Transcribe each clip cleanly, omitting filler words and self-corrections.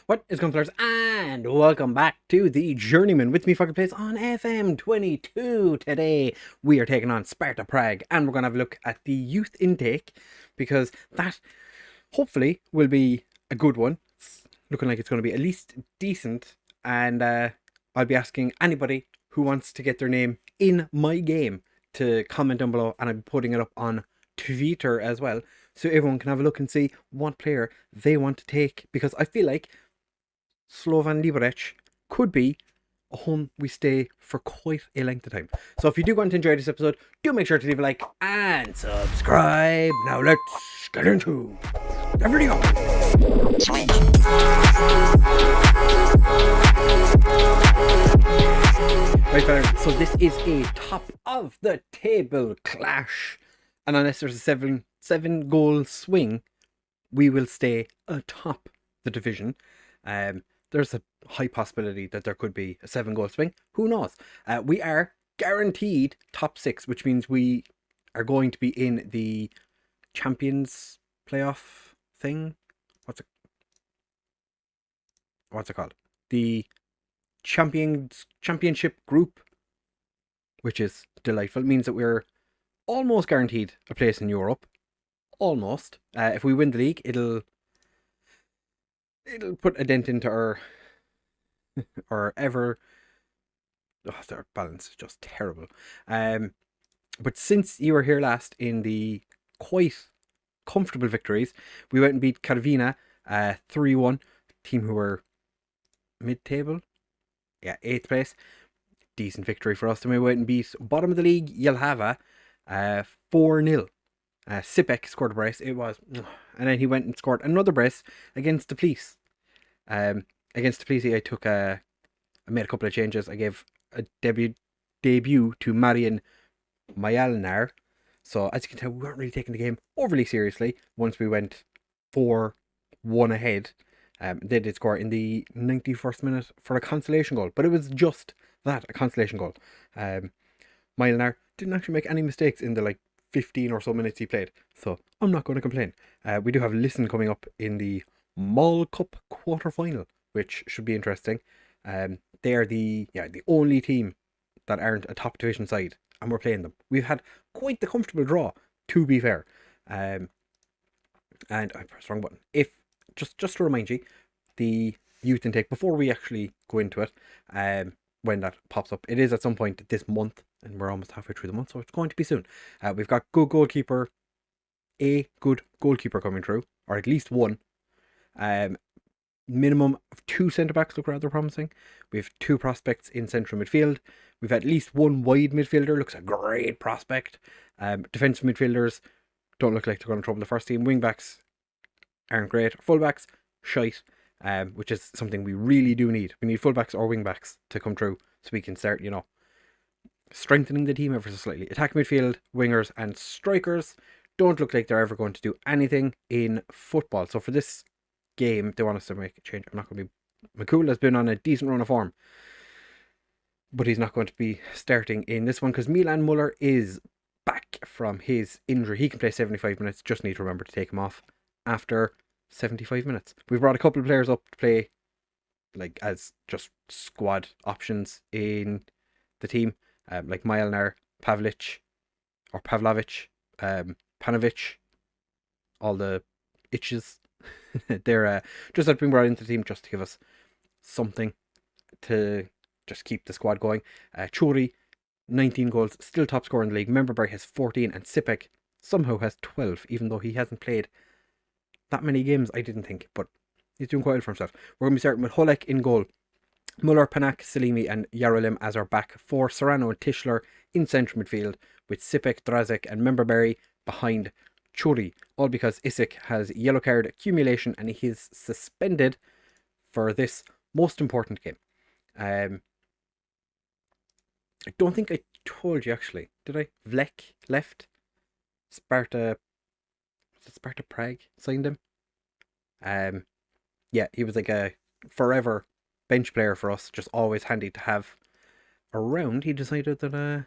What is going on, and welcome back to the Journeyman with me, FoggyPlays on FM22. Today we are taking on Sparta Prague, and we're going to have a look at the youth intake because that hopefully will be a good one. It's looking like it's going to be at least decent, and I'll be asking anybody who wants to get their name in my game to comment down below, and I'll be putting it up on Twitter as well, so everyone can have a look and see what player they want to take, because I feel like Slovan Liberec could be a home we stay for quite a length of time. So if you do want to enjoy this episode, do make sure to leave a like and subscribe. Now let's get into the video. Right, fellas, so this is a top of the table clash, and unless there's a seven goal swing, we will stay atop the division. There's a high possibility that there could be a 7-goal swing. Who knows? We are guaranteed top 6, which means we are going to be in the Champions playoff thing. What's it called? The Championship group, which is delightful. It means that we're almost guaranteed a place in Europe. Almost. If we win the league, it'll put a dent into our ever. Their balance is just terrible. But since you were here last in the quite comfortable victories, we went and beat Karvina 3-1, team who were mid-table, 8th place. Decent victory for us. Then we went and beat bottom of the league Jelhava 4-0. Sipek scored a brace. It was, and then he went and scored another brace against the police. Against the police, I made a couple of changes. I gave a debut to Marian Mayalnar. So as you can tell, we weren't really taking the game overly seriously once we went 4-1 ahead. They did score in the 91st minute for a consolation goal, but it was just that, a consolation goal. Mayalnar didn't actually make any mistakes in the 15 or so minutes he played, so I'm not going to complain. We do have Listen coming up in the Mall Cup quarter-final, which should be interesting. They are the only team that aren't a top division side, and we're playing them. We've had quite the comfortable draw, to be fair. And I pressed the wrong button. If just to remind you, the youth intake, before we actually go into it, when that pops up, it is at some point this month, and we're almost halfway through the month, so it's going to be soon. We've got a good goalkeeper coming through, or at least one. Minimum of 2 centre-backs look rather promising. We have 2 prospects in central midfield. We've at least 1 wide midfielder, looks a great prospect. Defensive midfielders don't look like they're going to trouble the first team. Wing-backs aren't great. Full-backs, shite, which is something we really do need. We need full-backs or wing-backs to come through so we can start, strengthening the team ever so slightly. Attack midfield, wingers and strikers don't look like they're ever going to do anything in football. So for this game, they want us to make a change. I'm not going to be... McCool has been on a decent run of form, but he's not going to be starting in this one because Milan Muller is back from his injury. He can play 75 minutes. Just need to remember to take him off after 75 minutes. We've brought a couple of players up to play as just squad options in the team, like Mylnar, Pavlovic, Panovic, all the itches. They're just being brought into the team just to give us something to just keep the squad going. Churi, 19 goals, still top scorer in the league. Memberberry has 14, and Sipek somehow has 12, even though he hasn't played that many games, I didn't think, but he's doing quite well for himself. We're going to be starting with Holek in goal. Muller, Panak, Salimi and Yarolim as our back four. Serrano and Tischler in central midfield, with Sipek, Drazek and Memberberry behind Churi, all because Isik has yellow card accumulation and he is suspended for this most important game. I don't think I told you actually, did I? Vlek left. Sparta Prague signed him. Yeah, he was like a forever bench player for us, just always handy to have around. He decided that the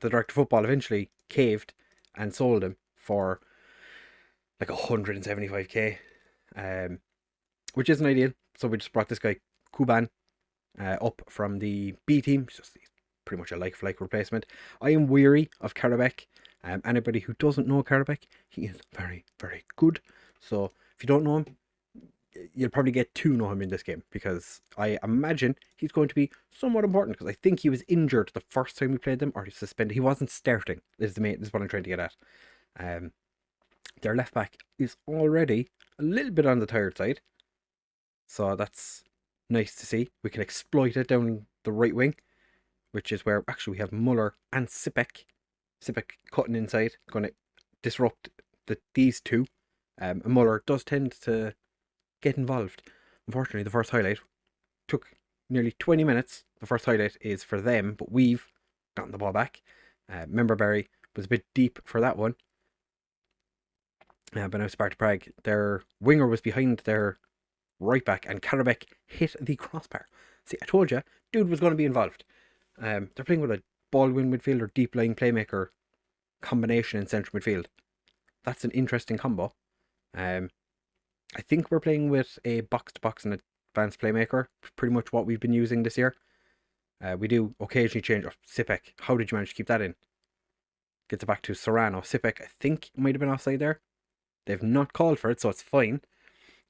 director of football eventually caved and sold him for like 175k, which isn't ideal. So we just brought this guy, Kuban, up from the B team. He's pretty much a like-for-like replacement. I am weary of Karabek. Anybody who doesn't know Karabek, he is very, very good. So if you don't know him, you'll probably get to know him in this game, because I imagine he's going to be somewhat important, because I think he was injured the first time we played them, or he's suspended. He wasn't starting. This is what I'm trying to get at. Their left back is already a little bit on the tired side, so that's nice to see. We can exploit it down the right wing, which is where actually we have Muller and Sipek. Sipek cutting inside, going to disrupt these two. Muller does tend to get involved. Unfortunately, the first highlight took nearly 20 minutes. The first highlight is for them, but we've gotten the ball back. Memberberry was a bit deep for that one. But now Sparta Prague, their winger was behind their right back, and Karabek hit the crossbar. See, I told you, dude was going to be involved. They're playing with a ball-win midfielder, deep-lying playmaker combination in central midfield. That's an interesting combo. I think we're playing with a box-to-box and advanced playmaker, pretty much what we've been using this year. We do occasionally change. Sipek, how did you manage to keep that in? Gets it back to Serrano. Sipek, I think, might have been offside there. They've not called for it, so it's fine.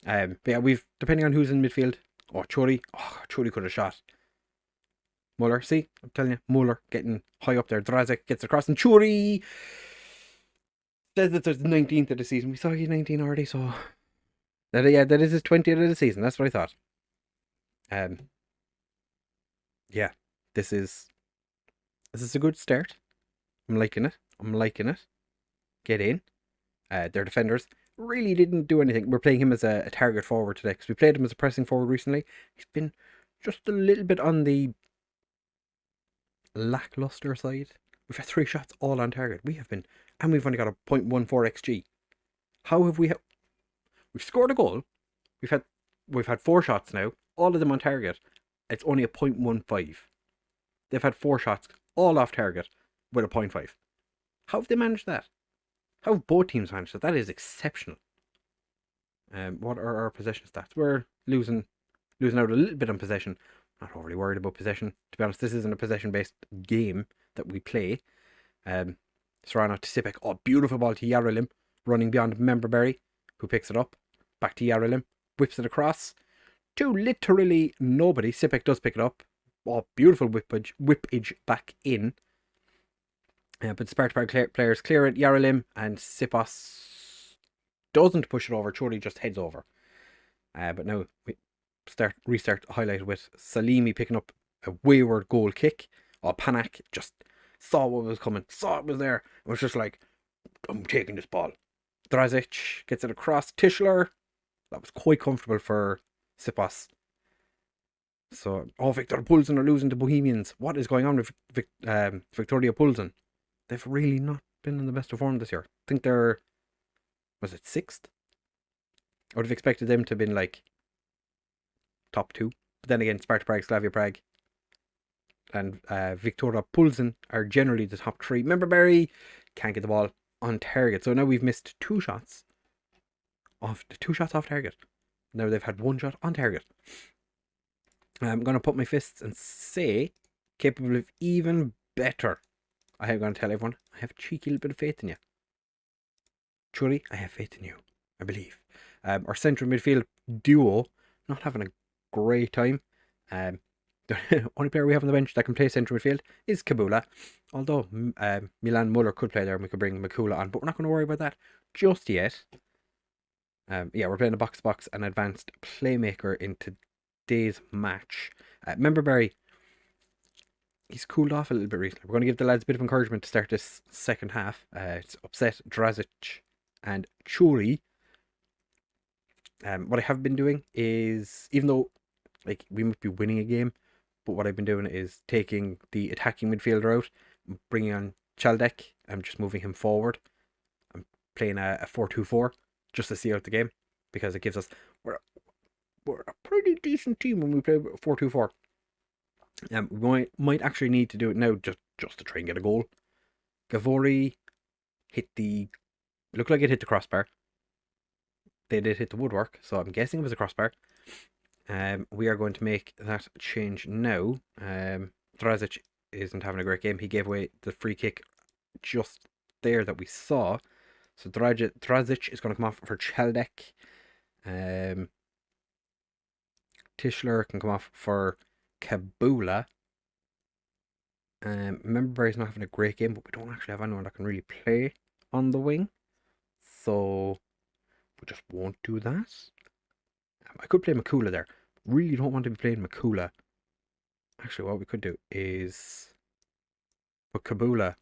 But yeah, depending on who's in midfield. Churi could have shot. Muller, see, I'm telling you, Muller getting high up there. Drazik gets across, and Churi says that there's the 19th of the season. We saw you 19 already, so that is his 20th of the season. That's what I thought. Yeah, this is a good start. I'm liking it. Get in. Their defenders really didn't do anything. We're playing him as a target forward today, because we played him as a pressing forward recently. He's been just a little bit on the lackluster side. We've had 3 shots all on target. We've only got a 0.14 xG. How have we've scored a goal? We've had 4 shots now, all of them on target. It's only a 0.15. They've had 4 shots, all off target, with a 0.5. How have they managed that? How have both teams managed that? That is exceptional. What are our possession stats? We're losing out a little bit on possession. Not overly worried about possession. To be honest, this isn't a possession-based game that we play. Serrano to Sipek. Oh, beautiful ball to Yaralim. Running beyond Memberberry, who picks it up. Back to Yaralim. Whips it across to literally nobody. Sipek does pick it up. Oh, beautiful whippage back in. But Sparta Prague players clear it. Yaralim and Sipos doesn't push it over. Chori just heads over. But now we restart highlight with Salimi picking up a wayward goal kick. Panak just saw what was coming, saw it was there, and was just like, I'm taking this ball. Drazic gets it across. Tischler, that was quite comfortable for Sipos. So, Victor Pulsen are losing to Bohemians. What is going on with Victoria Pulsen? They've really not been in the best of form this year. I think they're, was it 6th? I would have expected them to have been like top 2. But then again, Sparta Prague, Slavia Prague, and Victoria Pulsen are generally the top 3. Memberberry can't get the ball on target. So now we've missed 2 shots off target. Now they've had 1 shot on target. I'm going to put my fists and say, capable of even better. I am going to tell everyone, I have a cheeky little bit of faith in you. Truly, I have faith in you. I believe. Our central midfield duo, not having a great time. The only player we have on the bench that can play central midfield is Kabula. Although Milan Muller could play there and we could bring Makula on. But we're not going to worry about that just yet. We're playing a box-to-box and advanced playmaker in today's match. Memberberry, he's cooled off a little bit recently. We're going to give the lads a bit of encouragement to start this second half. It's upset Drazic and Churi. What I have been doing is, even though we might be winning a game, but what I've been doing is taking the attacking midfielder out, bringing on Chaldek. I'm just moving him forward. I'm playing a 4-2-4 just to see out the game, because it gives us, we're a pretty decent team when we play 4-2-4. We might actually need to do it now just to try and get a goal. Gavori looked like it hit the crossbar. They did hit the woodwork, so I'm guessing it was a crossbar. We are going to make that change now. Drazic isn't having a great game. He gave away the free kick just there that we saw. So Drazic is going to come off for Cheldek. Tischler can come off for Kabula. Remember, Barry's not having a great game, but we don't actually have anyone that can really play on the wing. So we just won't do that. I could play Makula there. Really don't want to be playing Makula. Actually, what we could do is put Kabula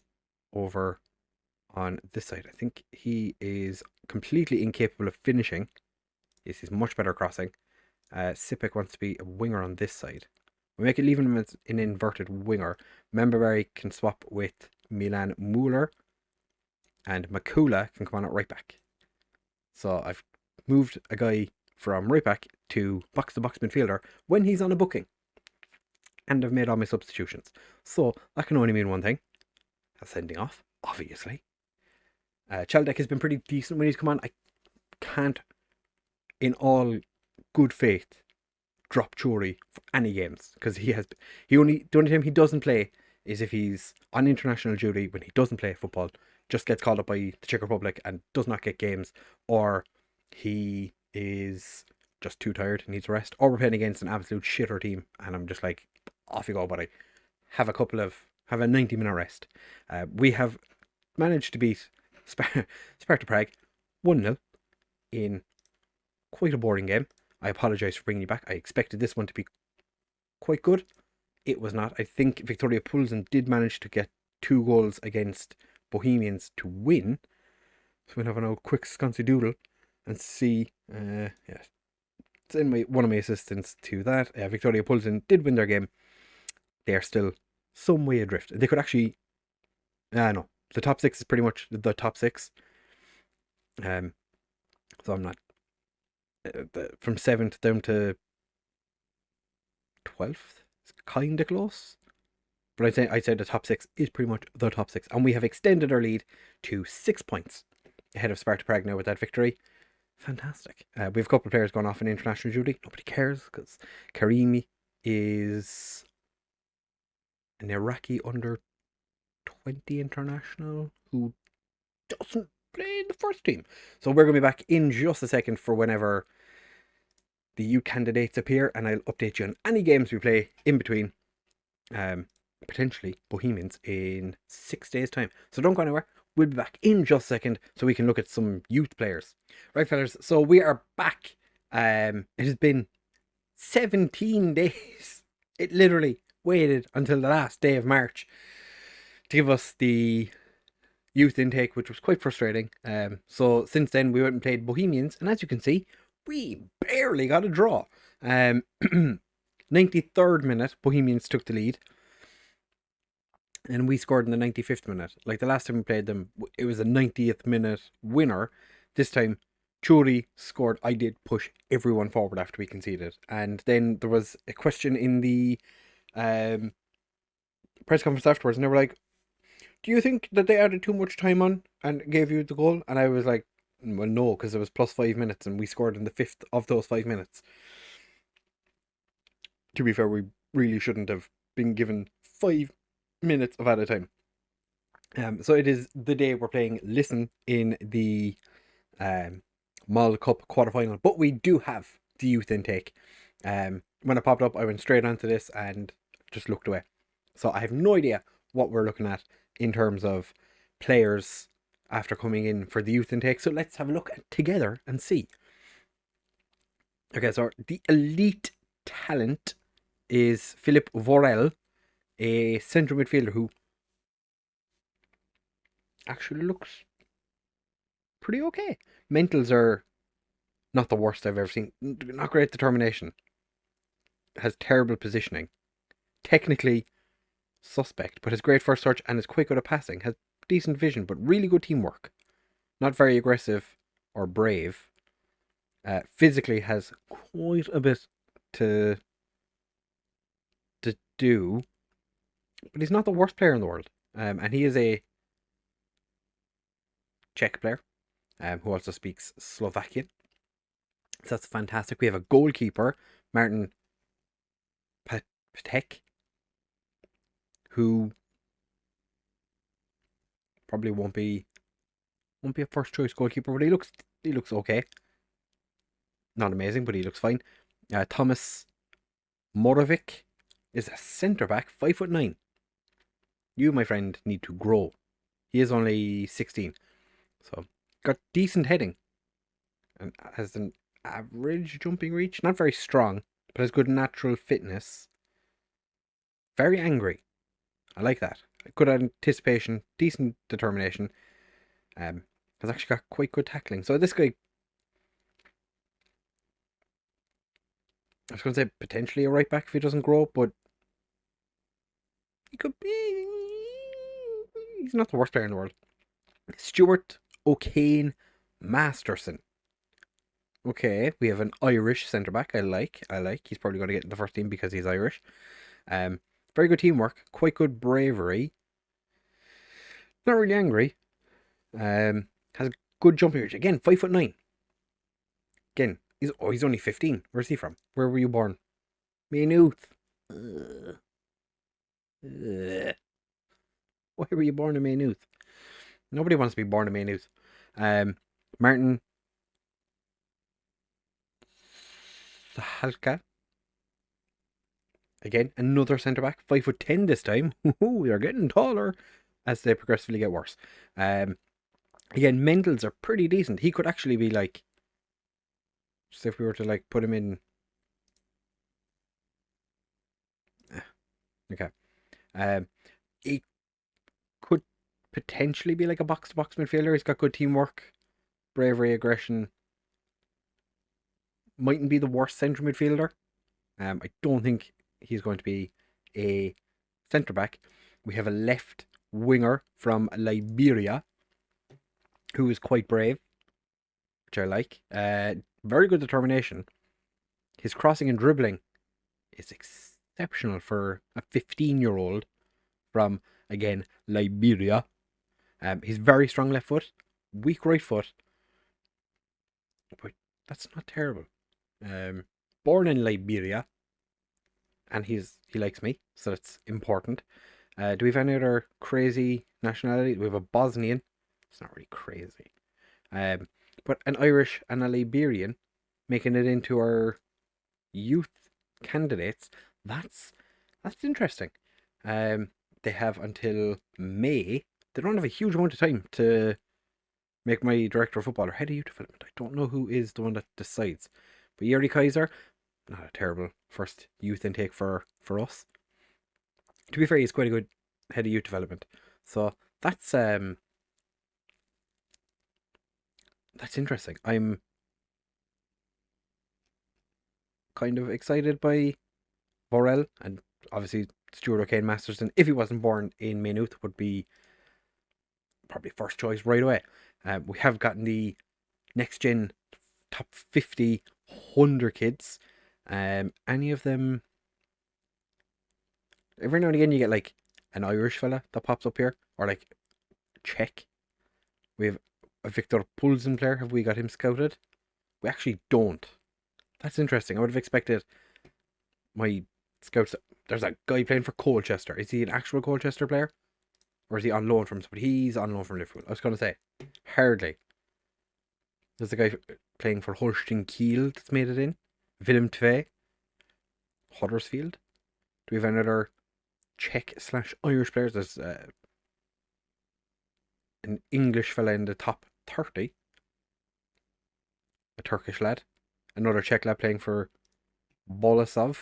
over on this side. I think he is completely incapable of finishing. Yes, he's much better crossing. Sipek wants to be a winger on this side. We make it leave him as an inverted winger. Memberberry can swap with Milan Muller. And Makula can come on at right back. So I've moved a guy from right back to box-to-box midfielder when he's on a booking. And I've made all my substitutions. So that can only mean one thing. That's sending off, obviously. Cheldek has been pretty decent when he's come on. I can't, in all good faith, drop Churi for any games. Because the only time he doesn't play is if he's on international duty when he doesn't play football. Just gets called up by the Czech Republic and does not get games. Or he is just too tired and needs rest. Or we're playing against an absolute shitter team. And I'm just like, off you go, buddy. Have a 90-minute rest. We have managed to beat Sparta Prague 1-0 in quite a boring game. I apologise for bringing you back. I expected this one to be quite good. It was not. I think Victoria Pulsen did manage to get 2 goals against Bohemians to win. So we'll have an old quick sconcy doodle and see. Send one of my assistants to that. Victoria Pulsen did win their game. They are still some way adrift. They could actually. No. The top 6 is pretty much the top 6. So I'm not. From 7th down to 12th. It's kind of close. But I'd say the top 6 is pretty much the top 6. And we have extended our lead to 6 points ahead of Sparta Prague now with that victory. Fantastic. We have a couple of players going off in international duty. Nobody cares because Karimi is an Iraqi under 20 international who doesn't play in the first team. So we're going to be back in just a second for whenever the youth candidates appear, and I'll update you on any games we play in between. Potentially Bohemians in 6 days' time. So don't go anywhere. We'll be back in just a second so we can look at some youth players. Right, fellas, so we are back. It has been 17 days. It literally waited until the last day of March to give us the youth intake, which was quite frustrating. So since then, we went and played Bohemians, and as you can see, we barely got a draw. 93rd minute, Bohemians took the lead. And we scored in the 95th minute. Like the last time we played them, it was a 90th minute winner. This time, Churi scored. I did push everyone forward after we conceded. And then there was a question in the press conference afterwards, and they were like, do you think that they added too much time on and gave you the goal? And I was like, well, no, because it was plus 5 minutes and we scored in the 5th of those 5 minutes. To be fair, we really shouldn't have been given 5 minutes of added time. So it is the day we're playing Listen in the Mall Cup quarterfinal, but we do have the youth intake. When it popped up, I went straight onto this and just looked away. So I have no idea what we're looking at in terms of players after coming in for the youth intake. So let's have a look together and see. Okay, so the elite talent is Philip Vorel, a central midfielder who actually looks pretty okay. Mentals are not the worst I've ever seen. Not great determination. Has terrible positioning. Technically suspect, but has great first touch and is quick out of passing. Has decent vision, but really good teamwork. Not very aggressive or brave. Physically has quite a bit to do. But he's not the worst player in the world. And he is a Czech player who also speaks Slovakian. So that's fantastic. We have a goalkeeper, Martin Patek, who probably won't be a first choice goalkeeper, but he looks okay. Not amazing, but he looks fine. Thomas Morovic is a centre back, 5'9". You, my friend, need to grow. He is only 16, so got decent heading and has an average jumping reach. Not very strong, but has good natural fitness. Very angry. I like that. Good anticipation, decent determination. Has actually got quite good tackling. So this guy, I was going to say potentially a right back if he doesn't grow, but he could be. He's not the worst player in the world. Stuart O'Kane Masterson. Okay, we have an Irish centre back. I like. He's probably going to get in the first team because he's Irish. Very good teamwork. Quite good bravery. Not really angry. Has a good jumping reach. Again, 5'9". Again, he's only 15. Where's he from? Where were you born? Maynooth. Why were you born in Maynooth? Nobody wants to be born in Maynooth. Martin Sahalka. Again, another centre back, 5'10" this time. They're getting taller as they progressively get worse. Again, Mendels are pretty decent. He could actually be like, just if we were to like put him in. Okay. He could potentially be like a box-to-box midfielder. He's got good teamwork, bravery, aggression. Mightn't be the worst central midfielder. I don't think he's going to be a centre back. We have a left winger from Liberia who is quite brave, which I like. Very good determination. His crossing and dribbling is exceptional for a 15-year-old from, again, Liberia. He's very strong left foot, weak right foot, but that's not terrible. Born in Liberia, and he likes me, so that's important. Do we have any other crazy nationality? We have a Bosnian. It's not really crazy. But an Irish and a Liberian making it into our youth candidates. That's interesting. They have until May. They don't have a huge amount of time to make my director of football or head of youth development. I don't know who is the one that decides. But Yuri Kaiser, not a terrible first youth intake for us. To be fair, he's quite a good head of youth development. So that's interesting. I'm kind of excited by Vorel, and obviously Stuart O'Kane Masterson, if he wasn't born in Maynooth, would be probably first choice right away. We have gotten the next gen top 50 100 kids. Any of them, every now and again you get like an Irish fella that pops up here, or like Czech. We have a Victor Pulsen player. Have we got him scouted? We actually don't. That's interesting. I would have expected my scouts. There's a guy playing for Colchester. Is he an actual Colchester player? Or is he on loan from somebody? He's on loan from Liverpool. I was going to say, hardly. There's a guy playing for Holstein Kiel that's made it in. Willem II. Huddersfield. Do we have any other Czech/Irish players? There's an English fella in the top 30. A Turkish lad. Another Czech lad playing for Boleslav,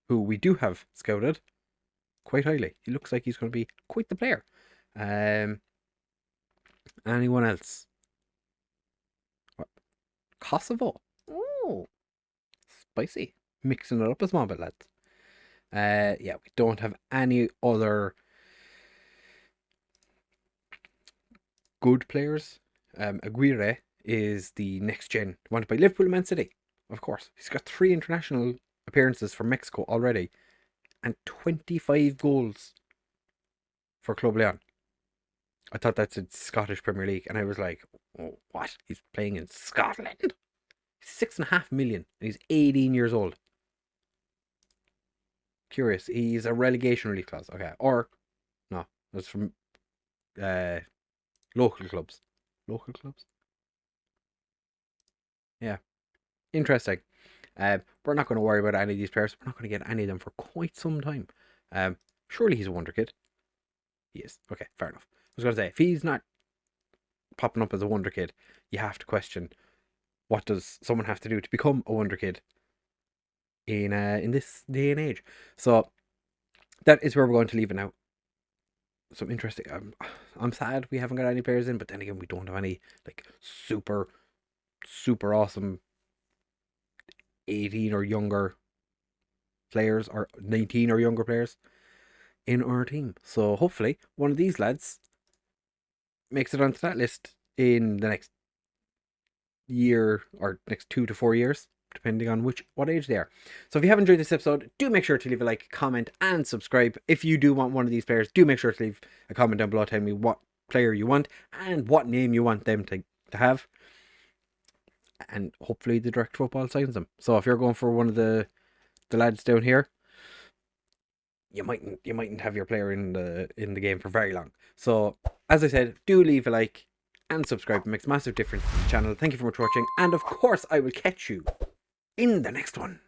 who we do have scouted quite highly. He looks like he's going to be quite the player. Anyone else? What? Kosovo. Oh, spicy. Mixing it up a small bit, lads. Yeah, we don't have any other good players. Aguirre is the next gen wanted by Liverpool and Man City. Of course, he's got 3 international appearances for Mexico already, and 25 goals for Club Leon. I thought that's in Scottish Premier League, and I was like, oh, what? He's playing in Scotland? 6.5 million, and he's 18 years old. Curious. He's a relegation relief clause. Okay. Or, no, that's from local clubs. Local clubs? Yeah. Interesting. We're not going to worry about any of these players. We're not going to get any of them for quite some time. Surely he's a wonder kid. He is. Okay, fair enough. I was going to say, if he's not popping up as a wonder kid, you have to question, what does someone have to do to become a wonder kid in this day and age? So that is where we're going to leave it now. Some interesting. I'm sad we haven't got any players in, but then again, we don't have any like super awesome 18 or younger players or 19 or younger players in our team. So hopefully one of these lads makes it onto that list in the next year or next 2 to 4 years, depending on what age they are. So if you have enjoyed this episode, do make sure to leave a like, comment, and subscribe. If you do want one of these players, do make sure to leave a comment down below telling me what player you want and what name you want them to have. And hopefully the Direct Football signs them. So if you're going for one of the lads down here, you mightn't have your player in the game for very long. So as I said, do leave a like and subscribe. It makes a massive difference to the channel. Thank you very much for watching, and of course I will catch you in the next one.